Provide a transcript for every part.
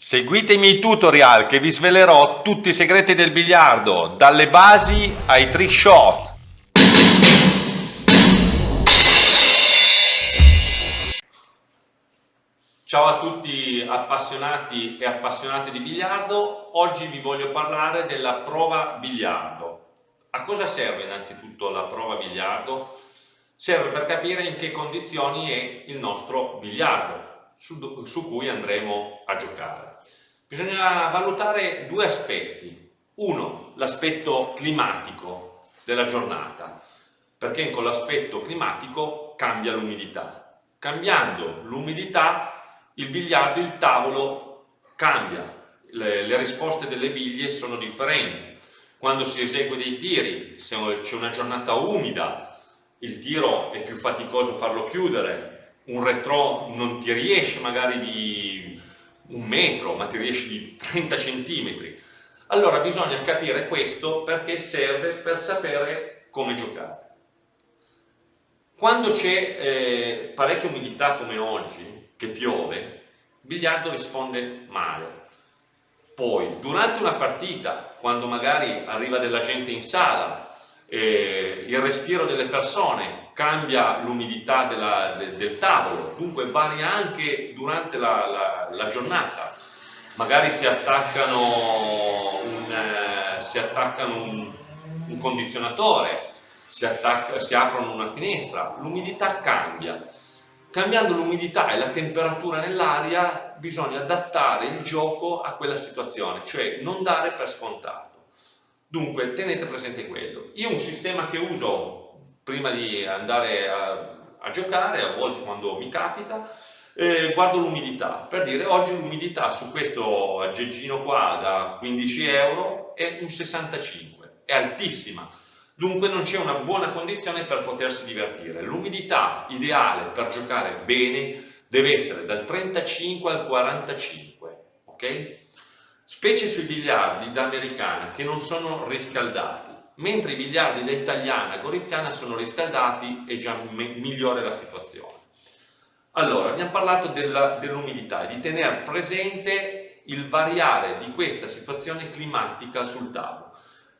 Seguite i miei tutorial che vi svelerò tutti i segreti del biliardo, dalle basi ai trick shot. Ciao a tutti appassionati e appassionate di biliardo, oggi vi voglio parlare della prova biliardo. A cosa serve innanzitutto la prova biliardo? Serve per capire in che condizioni è il nostro biliardo, su cui andremo a giocare. Bisogna valutare due aspetti. Uno, l'aspetto climatico della giornata, perché con l'aspetto climatico cambia l'umidità. Cambiando l'umidità, il biliardo, il tavolo cambia, le risposte delle biglie sono differenti. Quando si esegue dei tiri, se c'è una giornata umida, il tiro è più faticoso farlo chiudere, un retrò non ti riesce magari di 1 metro, ma ti riesce di 30 centimetri. Allora bisogna capire questo perché serve per sapere come giocare. Quando c'è parecchia umidità come oggi, che piove, il biliardo risponde male. Poi, durante una partita, quando magari arriva della gente in sala, il respiro delle persone cambia l'umidità del tavolo, dunque varia anche durante la giornata. Magari si attaccano un condizionatore, si aprono una finestra, l'umidità cambia. Cambiando l'umidità e la temperatura nell'aria bisogna adattare il gioco a quella situazione, cioè non dare per scontato. Dunque tenete presente quello. Io un sistema che uso prima di andare a giocare, a volte quando mi capita, guardo l'umidità, per dire oggi l'umidità su questo aggeggino qua da 15 euro è un 65, è altissima. Dunque non c'è una buona condizione per potersi divertire. L'umidità ideale per giocare bene deve essere dal 35 al 45, ok? Specie sui biliardi da americana che non sono riscaldati, mentre i biliardi da italiana goriziana sono riscaldati e già migliora la situazione. Allora, abbiamo parlato dell'umidità e di tenere presente il variare di questa situazione climatica sul tavolo.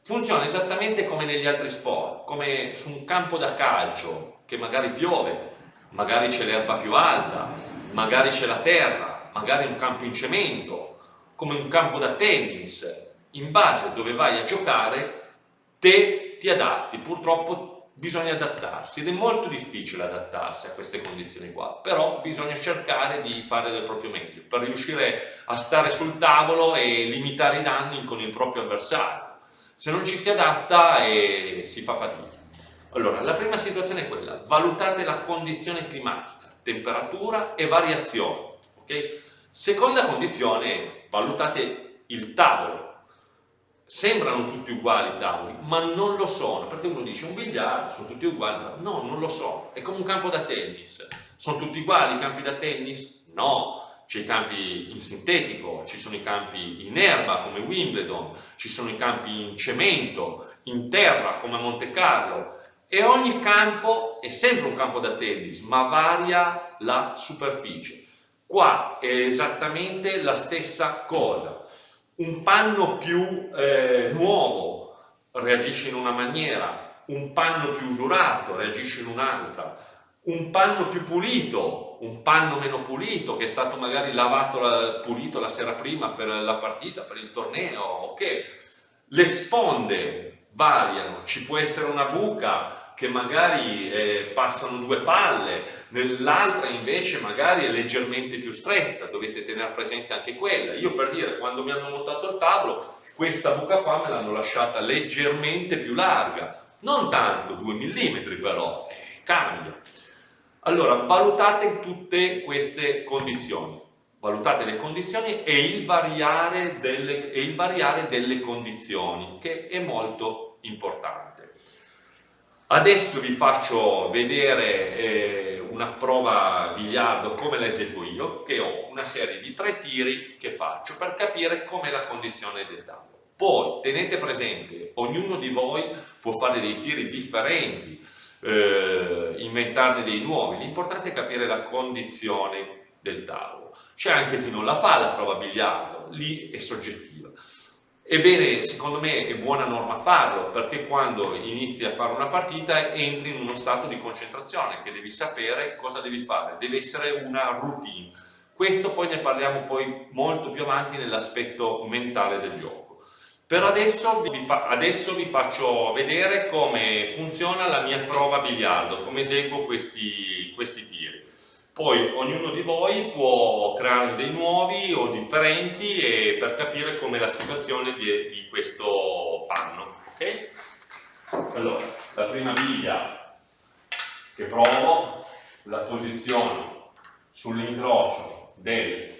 Funziona esattamente come negli altri sport, come su un campo da calcio che magari piove, magari c'è l'erba più alta, magari c'è la terra, magari un campo in cemento, come un campo da tennis. In base a dove vai a giocare, te ti adatti. Purtroppo bisogna adattarsi ed è molto difficile adattarsi a queste condizioni qua, però bisogna cercare di fare del proprio meglio per riuscire a stare sul tavolo e limitare i danni con il proprio avversario. Se non ci si adatta si fa fatica. Allora, la prima situazione è quella: valutate la condizione climatica, temperatura e variazione, ok? Seconda condizione, valutate il tavolo. Sembrano tutti uguali i tavoli, ma non lo sono, perché uno dice un biliardo, sono tutti uguali. No, non lo sono. È come un campo da tennis. Sono tutti uguali i campi da tennis? No. C'è i campi in sintetico, ci sono i campi in erba come Wimbledon, ci sono i campi in cemento, in terra come Monte Carlo, e ogni campo è sempre un campo da tennis, ma varia la superficie. Qua è esattamente la stessa cosa. Un panno più nuovo reagisce in una maniera, un panno più usurato reagisce in un'altra. Un panno più pulito, un panno meno pulito, che è stato magari lavato, pulito la sera prima per la partita, per il torneo, ok? Le sponde variano, ci può essere una buca che magari passano 2 palle, nell'altra invece magari è leggermente più stretta, dovete tenere presente anche quella. Io, per dire, quando mi hanno montato il tavolo, questa buca qua me l'hanno lasciata leggermente più larga, non tanto, 2 mm però, cambia. Allora, valutate tutte queste condizioni, valutate le condizioni e il variare delle condizioni, che è molto importante. Adesso vi faccio vedere una prova biliardo come la eseguo io, che ho una serie di 3 tiri che faccio per capire com'è la condizione del tavolo. Poi tenete presente, ognuno di voi può fare dei tiri differenti, inventarne dei nuovi. L'importante è capire la condizione del tavolo. c'è anche chi non la fa la prova biliardo, lì è soggettiva. Ebbene, secondo me è buona norma farlo, perché quando inizi a fare una partita entri in uno stato di concentrazione, che devi sapere cosa devi fare, deve essere una routine. Questo poi ne parliamo poi molto più avanti nell'aspetto mentale del gioco. Per adesso vi faccio vedere come funziona la mia prova biliardo, come eseguo questi tiri. Poi ognuno di voi può creare dei nuovi o differenti per capire com'è la situazione di questo panno. Okay? Allora, la prima biglia che provo la posiziono sull'incrocio del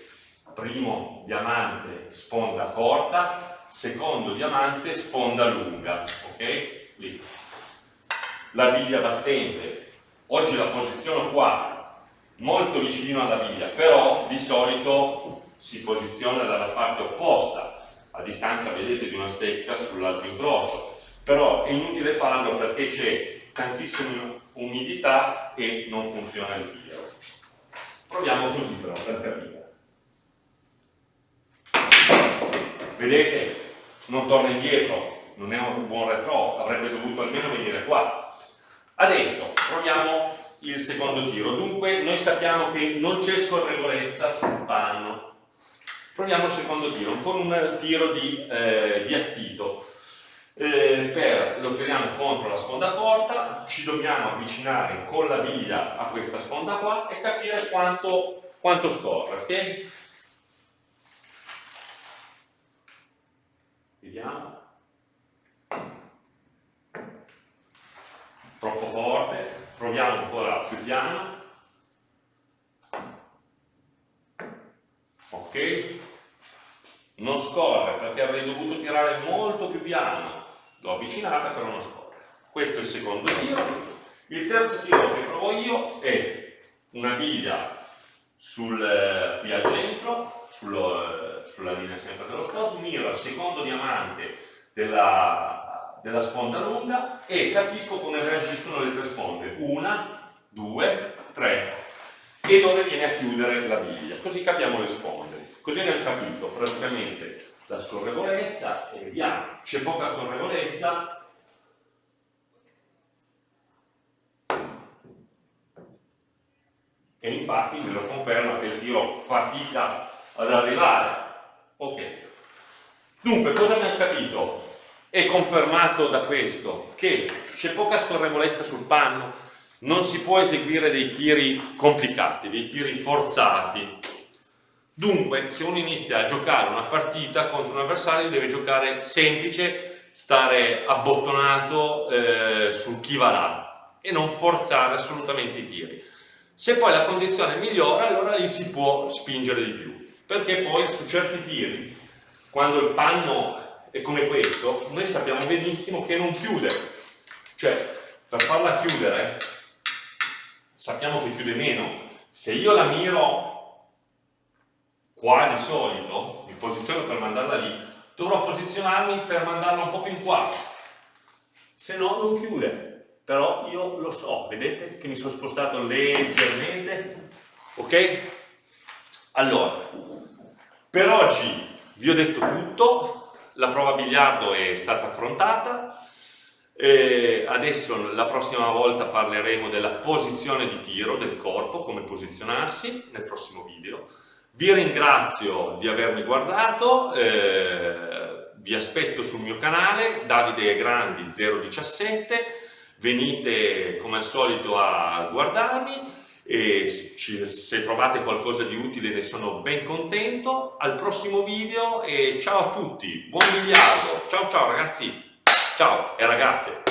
primo diamante sponda corta, secondo diamante sponda lunga. Ok? Lì. La biglia battente, oggi la posiziono qua, molto vicino alla biglia, però di solito si posiziona dalla parte opposta, a distanza, vedete, di una stecca sull'altro incrocio, però è inutile farlo perché c'è tantissima umidità e non funziona il tiro. Proviamo così però per capire. Vedete? Non torna indietro, non è un buon retro, avrebbe dovuto almeno venire qua. Adesso proviamo il secondo tiro. Dunque noi sappiamo che non c'è scorrevolezza sul panno. Proviamo il secondo tiro con un tiro di acchito. Lo tiriamo contro la sponda corta, ci dobbiamo avvicinare con la biglia a questa sponda qua e capire quanto scorre, ok? Vediamo. Troppo forte. Proviamo ancora più piano. Ok? Non scorre perché avrei dovuto tirare molto più piano. L'ho avvicinata però non scorre. Questo è il secondo tiro. Il terzo tiro che provo io è una biglia qui al centro, sulla linea sempre dello spot, miro al secondo diamante della sponda lunga e capisco come reagiscono le tre sponde, 1, 2, 3, e dove viene a chiudere la biglia, così capiamo le sponde. Così abbiamo capito praticamente la scorrevolezza e vediamo, c'è poca scorrevolezza, e infatti me lo conferma che il tiro fatica ad arrivare. Ok, dunque cosa abbiamo capito? È confermato da questo che c'è poca scorrevolezza sul panno, non si può eseguire dei tiri complicati, dei tiri forzati. Dunque, se uno inizia a giocare una partita contro un avversario, deve giocare semplice, stare abbottonato sul chi va là e non forzare assolutamente i tiri. Se poi la condizione migliora, allora lì si può spingere di più, perché poi su certi tiri, quando il panno è come questo, noi sappiamo benissimo che non chiude, cioè per farla chiudere sappiamo che chiude meno. Se io la miro qua di solito, mi posiziono per mandarla lì, dovrò posizionarmi per mandarla un po' più in qua, se no non chiude. Però io lo so, vedete che mi sono spostato leggermente, ok? Allora, per oggi vi ho detto tutto. La prova biliardo è stata affrontata, adesso la prossima volta parleremo della posizione di tiro del corpo, come posizionarsi nel prossimo video. Vi ringrazio di avermi guardato, vi aspetto sul mio canale Davide Grandi 017, venite come al solito a guardarmi. E se trovate qualcosa di utile ne sono ben contento. Al prossimo video e ciao a tutti, buon biliardo, ciao ciao ragazzi, ciao e ragazze.